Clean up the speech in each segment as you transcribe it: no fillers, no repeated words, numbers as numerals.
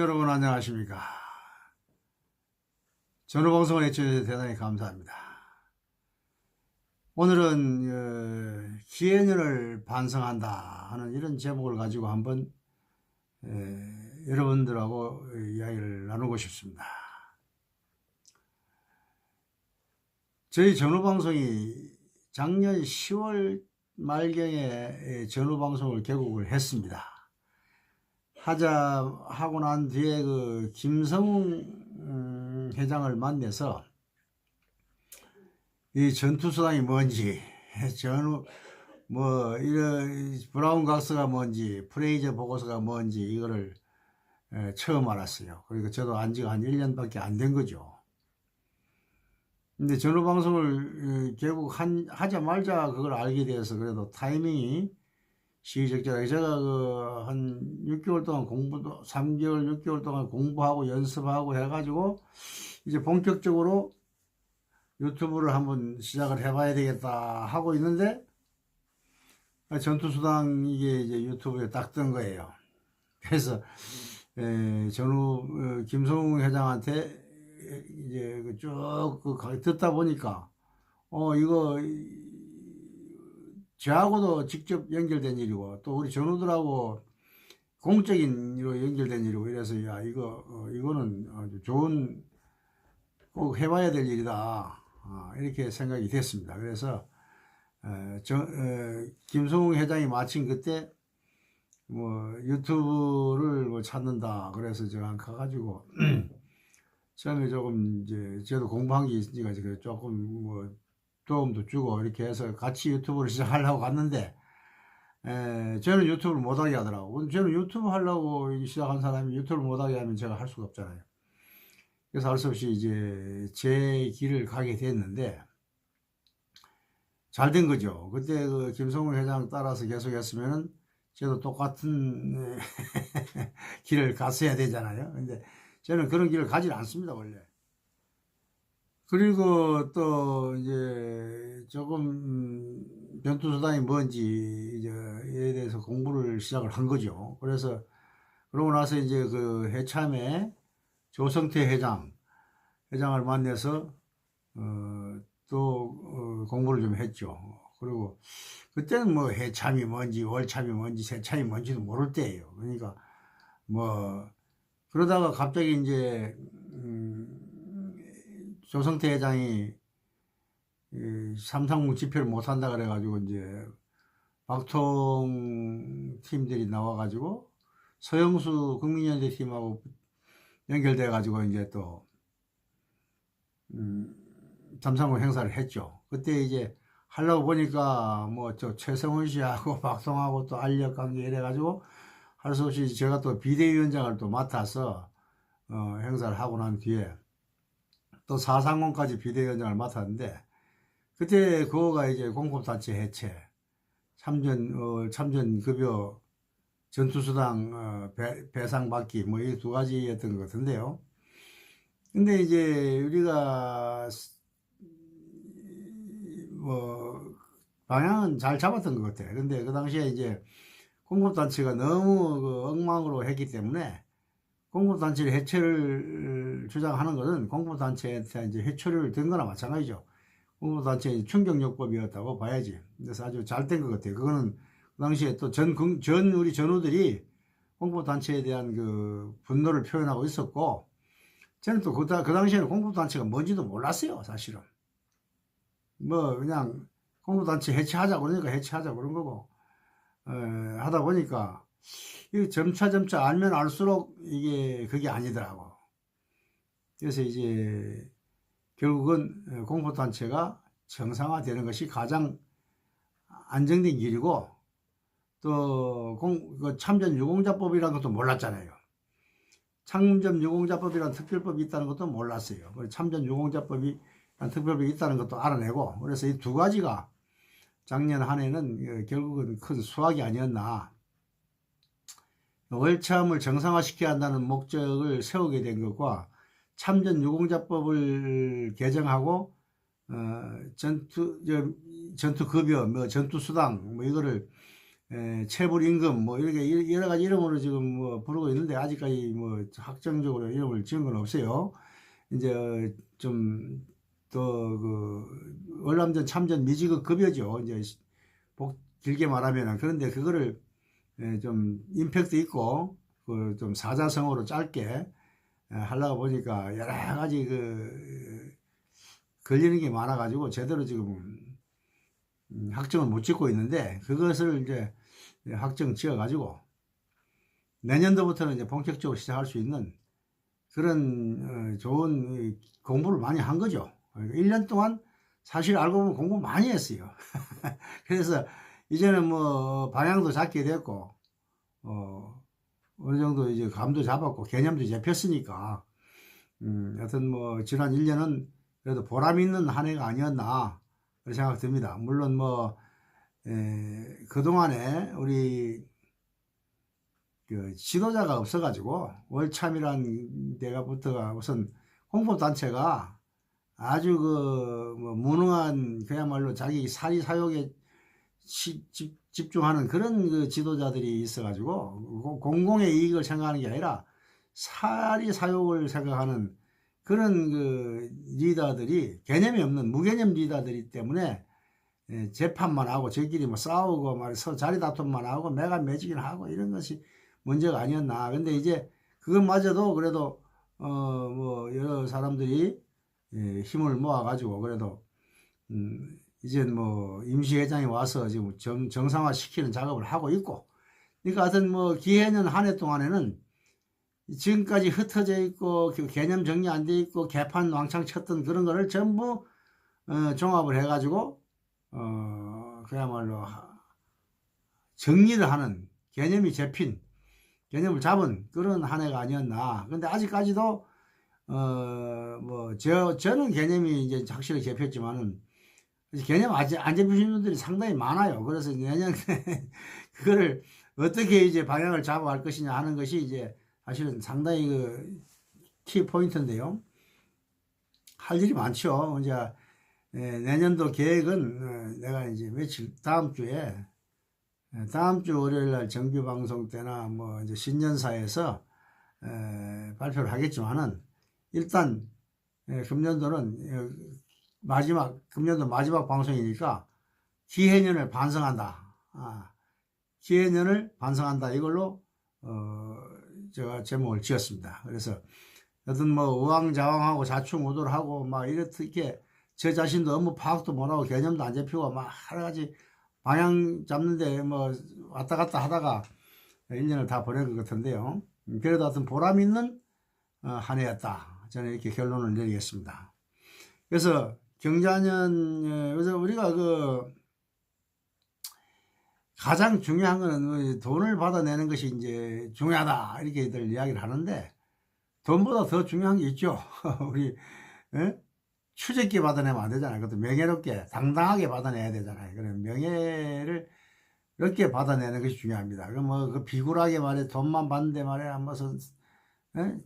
여러분 안녕하십니까. 전후방송을 해주셔서 대단히 감사합니다. 오늘은 기해년을 반성한다 하는 이런 제목을 가지고 한번 여러분들하고 이야기를 나누고 싶습니다. 저희 전후방송이 작년 10월 말경에 전후방송을 개국을 했습니다. 하고 난 뒤에 그 김성웅 회장을 만나서 이 전투수당이 뭔지, 이런 브라운 각서가 뭔지, 프레이저 보고서가 뭔지 이거를 처음 알았어요. 그러니까 저도 안 지가 한 1년밖에 안 된 거죠. 근데 전후방송을 개국하자마자 그걸 알게 되어서 그래도 타이밍이 시기적절하게 제가 한 6개월 동안 3개월, 6개월 동안 공부하고 연습하고 해가지고 이제 본격적으로 유튜브를 한번 시작을 해봐야 되겠다 하고 있는데 전투수당 이게 이제 유튜브에 딱 뜬 거예요. 그래서 김성웅 회장한테 이제 쭉 듣다 보니까 이거 저하고도 직접 연결된 일이고 또 우리 전우들하고 공적인 일로 연결된 일이고 이래서 야 이거는 아주 좋은 꼭 해봐야 될 일이다 이렇게 생각이 됐습니다. 그래서 김성웅 회장이 마침 그때 유튜브를 찾는다 그래서 제가 가가지고 처음에 조금 이제 저도 공부한 게 있으니까 조금 도움도 주고 이렇게 해서 같이 유튜브를 시작하려고 갔는데 저는 유튜브를 못하게 하더라고. 저는 유튜브 하려고 시작한 사람이 유튜브를 못하게 하면 제가 할 수가 없잖아요. 그래서 할 수 없이 이제 제 길을 가게 됐는데 잘 된 거죠. 그때 그 김성훈 회장 따라서 계속 했으면은 저도 똑같은 길을 갔어야 되잖아요. 근데 저는 그런 길을 가지 않습니다, 원래. 그리고 또 이제 조금 전투수당이 뭔지 이에 대해서 공부를 시작을 한 거죠. 그래서 그러고 나서 이제 그 해참에 조성태 회장을 만나서 또 공부를 좀 했죠. 그리고 그때는 해참이 뭔지 월참이 뭔지 새참이 뭔지도 모를 때예요. 그러니까 그러다가 갑자기 이제 조성태 회장이 삼상무 집회를 못한다 그래가지고 이제 박통 팀들이 나와가지고 서영수 국민연대 팀하고 연결돼가지고 이제 또 삼상무 행사를 했죠. 그때 이제 하려고 보니까 저 최성훈 씨하고 박통하고 또 알력 관계 이래가지고 할 수 없이 제가 또 비대위원장을 또 맡아서 행사를 하고 난 뒤에 또 430까지 비대위원장을 맡았는데 그때 그거가 이제 공급단체 해체, 참전급여, 전투수당 배상받기 이 두 가지였던 것 같은데요. 근데 이제 우리가 방향은 잘 잡았던 것 같아요. 근데 그 당시에 이제 공급단체가 너무 엉망으로 했기 때문에 공급단체를 해체를 주장하는 것은 공급단체한테 이제 해초를 든 거나 마찬가지죠. 공급단체의 충격요법이었다고 봐야지. 그래서 아주 잘 된 것 같아요. 그거는 그 당시에 또 우리 전우들이 공급단체에 대한 그 분노를 표현하고 있었고, 저는 또 그 당시에는 공급단체가 뭔지도 몰랐어요, 사실은. 그냥 공급단체 해체하자 그러니까 해체하자 그런 거고, 하다 보니까, 점차 알면 알수록 그게 아니더라고. 그래서 이제 결국은 공포단체가 정상화되는 것이 가장 안정된 길이고 또 참전 유공자법이라는 것도 몰랐잖아요. 참전 유공자법이라는 특별법이 있다는 것도 몰랐어요. 참전 유공자법이 특별법이 있다는 것도 알아내고 그래서 이 두 가지가 작년 한 해는 결국은 큰 수확이 아니었나. 월참을 정상화시켜야 한다는 목적을 세우게 된 것과 참전 유공자법을 개정하고 전투급여, 전투수당 이거를 체불 임금 뭐 이렇게 여러 가지 이름으로 지금 뭐 부르고 있는데 아직까지 뭐 확정적으로 이름을 지은 건 없어요. 이제 좀 또 그 월남전 참전 미지급 급여죠. 이제 길게 말하면은. 그런데 그거를 좀 임팩트 있고 그 좀 사자성어로 짧게 하려고 보니까 여러 가지 그 걸리는 게 많아 가지고 제대로 지금 확정을 못 짓고 있는데, 그것을 이제 확정 지어 가지고 내년도부터는 이제 본격적으로 시작할 수 있는 그런 좋은 공부를 많이 한 거죠. 1년 동안 사실 알고 보면 공부 많이 했어요. 그래서 이제는 뭐 방향도 잡게 됐고 어느 정도 이제 감도 잡았고 개념도 잡혔으니까 하여튼 뭐 지난 1년은 그래도 보람 있는 한 해가 아니었나 그런 생각 듭니다. 물론 뭐 그동안에 우리 그 지도자가 없어가지고 월참이란 데가부터가 우선 홍보단체가 아주 그뭐 무능한 그야말로 자기 사리사욕에 집중하는 그런 그 지도자들이 있어가지고 공공의 이익을 생각하는 게 아니라 사리사욕을 생각하는 그런 그 리더들이 개념이 없는 무개념 리더들이기 때문에 재판만 하고 저끼리 뭐 싸우고 말해서 자리 다툼만 하고 내가 매지긴 하고 이런 것이 문제가 아니었나. 근데 이제 그것마저도 그래도 뭐 여러 사람들이 힘을 모아 가지고 그래도 이제 뭐 임시회장이 와서 지금 정상화 시키는 작업을 하고 있고, 그러니까 하여튼 뭐 기해년 한 해 동안에는 지금까지 흩어져 있고 개념 정리 안 돼 있고 개판 왕창 쳤던 그런 거를 전부 종합을 해 가지고 그야말로 정리를 하는, 개념이 잡힌, 개념을 잡은 그런 한 해가 아니었나. 근데 아직까지도 뭐 저는 개념이 이제 확실히 잡혔지만은 개념 아직 안 잡히신 분들이 상당히 많아요. 그래서 내년에 그거를 어떻게 이제 방향을 잡아갈 것이냐 하는 것이 이제 사실은 상당히 그 키 포인트인데요. 할 일이 많죠. 이제 내년도 계획은 내가 이제 며칠 다음 주 월요일 날 정규 방송 때나 뭐 이제 신년사에서 발표를 하겠지만은 일단 금년도는 금년도 마지막 방송이니까 기해년을 반성한다. 기해년을 반성한다. 이걸로 제가 제목을 지었습니다. 그래서 여튼 뭐 우왕좌왕하고 좌충우돌하고 막 이렇게 제 자신도 업무 파악도 못하고 개념도 안 잡히고 막 여러 가지 방향 잡는데 뭐 왔다 갔다 하다가 1년을 다 보낸 것 같은데요. 그래도 하여튼 보람 있는 한 해였다. 저는 이렇게 결론을 내리겠습니다. 그래서 경자년, 그래서 우리가 그 가장 중요한 거는 돈을 받아내는 것이 이제 중요하다 이렇게들 이야기를 하는데, 돈보다 더 중요한 게 있죠. 우리 추적기 받아내면 안 되잖아요. 그것도 명예롭게 당당하게 받아내야 되잖아요. 그래 명예를 이렇게 받아내는 것이 중요합니다. 그 뭐 그 비굴하게 말해 돈만 받는데 말이야 무슨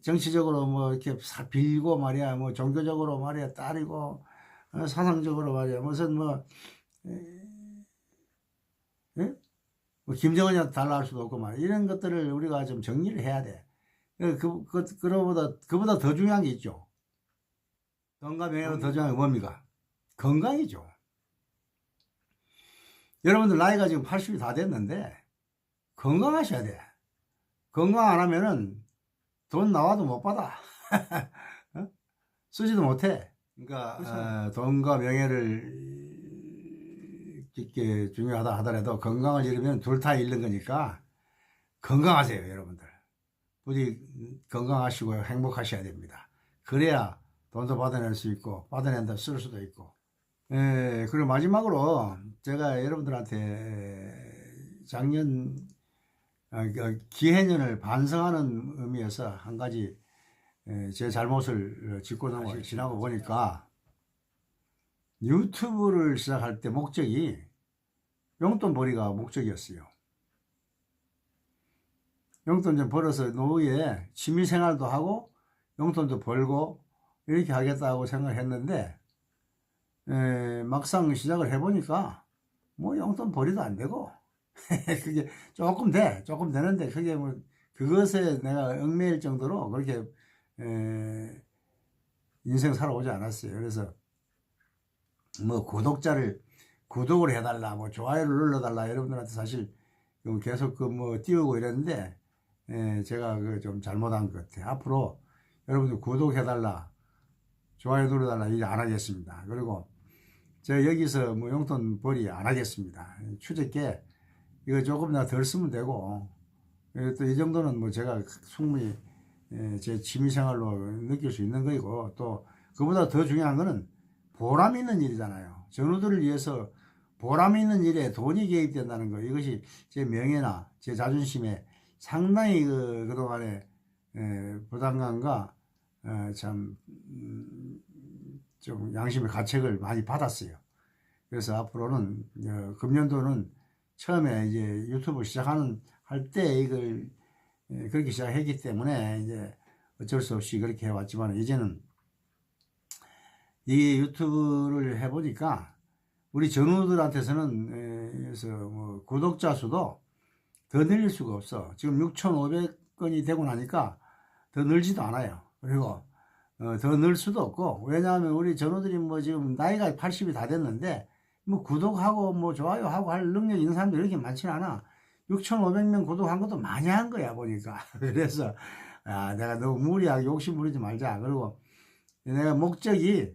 정치적으로 뭐 이렇게 빌고 말이야 뭐 종교적으로 말이야 따리고 사상적으로 말이야 무슨 뭐 김정은이한테 달라할 수도 없고 말이야. 이런 것들을 우리가 좀 정리를 해야 돼. 그보다 더 중요한 게 있죠. 돈과 명예보다 더 중요한 게 뭡니까? 건강이죠. 여러분들 나이가 지금 80이 다 됐는데 건강하셔야 돼. 건강 안 하면은 돈 나와도 못 받아. 쓰지도 못해. 그러니까 돈과 명예를 이렇게 중요하다 하더라도 건강을 잃으면 둘 다 잃는 거니까 건강하세요, 여러분들. 부디 건강하시고 행복하셔야 됩니다. 그래야 돈도 받아낼 수 있고 받아낸다 쓸 수도 있고. 그리고 마지막으로 제가 여러분들한테 작년 기해년을 반성하는 의미에서 한 가지 제 잘못을 짚고 지나고 보니까 유튜브를 시작할 때 목적이 용돈벌이가 목적이었어요. 용돈 좀 벌어서 노후에 취미생활도 하고 용돈도 벌고 이렇게 하겠다고 생각했는데 막상 시작을 해보니까 뭐 용돈 벌이도 안 되고 그게 조금 되는데, 그게 뭐, 그것에 내가 얽매일 정도로 그렇게, 인생 살아오지 않았어요. 그래서, 뭐, 구독을 해달라, 뭐, 좋아요를 눌러달라, 여러분들한테 사실 계속 뭐, 띄우고 이랬는데, 제가 그 좀 잘못한 것 같아요. 앞으로 여러분들 구독해달라, 좋아요 눌러달라, 이제 안 하겠습니다. 그리고, 제가 여기서 뭐 용돈 벌이 안 하겠습니다. 추적게 이거 조금 더 쓰면 되고, 또 이 정도는 뭐 제가 충분히 제 취미생활로 느낄 수 있는 거이고, 또 그보다 더 중요한 거는 보람 있는 일이잖아요. 전우들을 위해서 보람 있는 일에 돈이 개입된다는 거, 이것이 제 명예나 제 자존심에 상당히 그동안에 부담감과 참 좀 양심의 가책을 많이 받았어요. 그래서 앞으로는 금년도는 처음에 이제 유튜브 할 때 이걸 그렇게 시작했기 때문에 이제 어쩔 수 없이 그렇게 해왔지만, 이제는 이 유튜브를 해보니까 우리 전우들한테서는 그래서 뭐 구독자 수도 더 늘릴 수가 없어. 지금 6,500건이 되고 나니까 더 늘지도 않아요. 그리고 더 늘 수도 없고, 왜냐하면 우리 전우들이 뭐 지금 나이가 80이 다 됐는데, 뭐 구독하고 뭐 좋아요하고 할 능력이 있는 사람들이 이렇게 많지는 않아. 6,500명 구독한 것도 많이 한 거야, 보니까. 그래서 내가 너무 무리하게 욕심 부리지 말자. 그리고 내가 목적이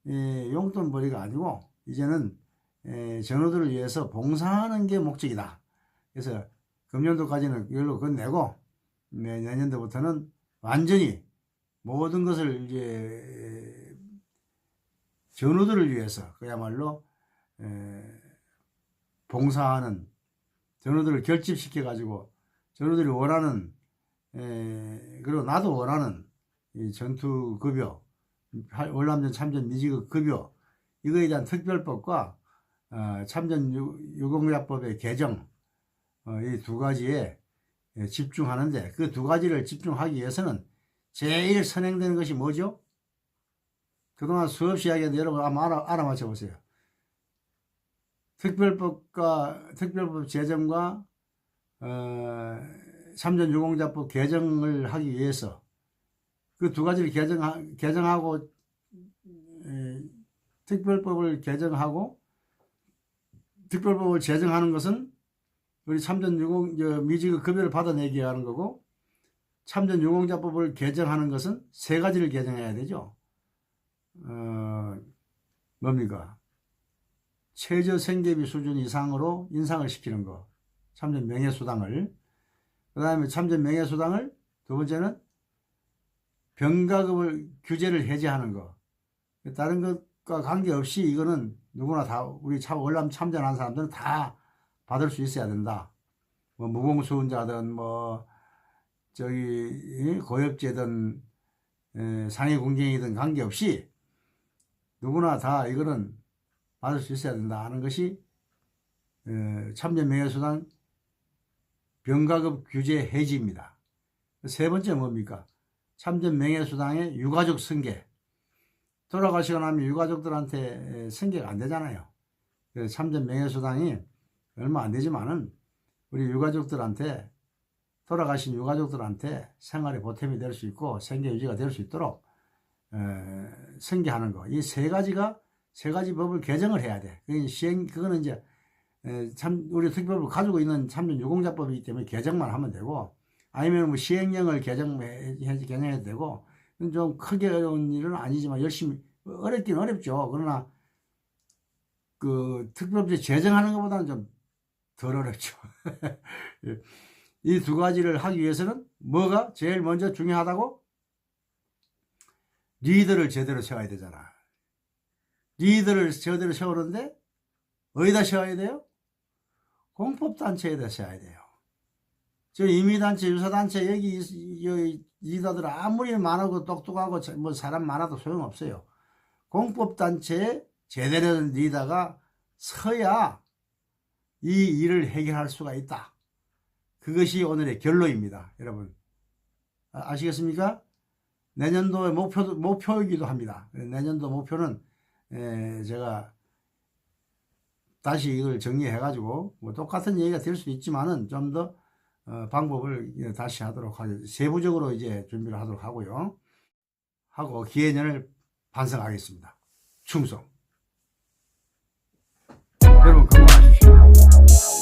용돈벌이가 아니고, 이제는 전우들을 위해서 봉사하는 게 목적이다. 그래서 금년도까지는 이걸로 끝내고, 내년도부터는 완전히 모든 것을 이제 전우들을 위해서 그야말로 봉사하는, 전우들을 결집시켜 가지고 전우들이 원하는, 그리고 나도 원하는 이 전투급여, 월남전 참전 미지급 급여, 이거에 대한 특별법과 참전 유공자법의 개정, 이 두 가지에 집중하는데, 그 두 가지를 집중하기 위해서는 제일 선행되는 것이 뭐죠? 그동안 수없이 이야기했는데 여러분 한번 알아맞혀 보세요. 특별법 제정과 참전유공자법 개정을 하기 위해서 그 두 가지를 개정하고, 특별법을 개정하고 특별법을 제정하는 것은 우리 미지급 급여를 받아내기 하는 거고, 참전유공자법을 개정하는 것은 세 가지를 개정해야 되죠. 뭡니까? 최저생계비 수준 이상으로 인상을 시키는 거, 참전명예수당을. 그 다음에 참전명예수당을, 두 번째는 병가급을 규제를 해제하는 거. 다른 것과 관계없이 이거는 누구나 다, 우리 월남 참전한 사람들은 다 받을 수 있어야 된다. 뭐 무공수운자든 뭐 고엽제든 상해군경이든 관계없이 누구나 다 이거는 받을 수 있어야 된다 하는 것이 참전명예수당 병가급 규제 해지입니다. 세 번째 뭡니까? 참전명예수당의 유가족 승계. 돌아가시고 나면 유가족들한테 승계가 안 되잖아요. 참전명예수당이 얼마 안 되지만은 우리 유가족들한테, 돌아가신 유가족들한테 생활의 보탬이 될 수 있고 생계 유지가 될 수 있도록 승계하는 거. 이 세 가지 법을 개정을 해야 돼. 그거는 이제 우리 특별법을 가지고 있는 참전유공자법이기 때문에 개정만 하면 되고, 아니면 뭐 시행령을 개정해도 되고, 좀 크게 어려운 일은 아니지만 열심히, 어렵긴 어렵죠. 그러나 그 특별법 제정하는 것보다는 좀 덜 어렵죠. 이 두 가지를 하기 위해서는 뭐가 제일 먼저 중요하다고? 리더를 제대로 세워야 되잖아. 리더를 제대로 세우는데 어디다 세워야 돼요? 공법단체에다 세워야 돼요. 저 임의단체, 유사단체, 여기 리더들 아무리 많고 똑똑하고 뭐 사람 많아도 소용없어요. 공법단체에 제대로 된 리더가 서야 이 일을 해결할 수가 있다. 그것이 오늘의 결론입니다. 여러분 아시겠습니까? 내년도의 목표이기도 합니다. 내년도 목표는 제가 다시 이걸 정리해 가지고 뭐 똑같은 얘기가 될 수 있지만은 좀 더 방법을 다시 하도록 하겠습니다. 세부적으로 이제 준비를 하도록 하고요. 하고 기해년을 반성하겠습니다. 충성. 여러분 건강하십시오.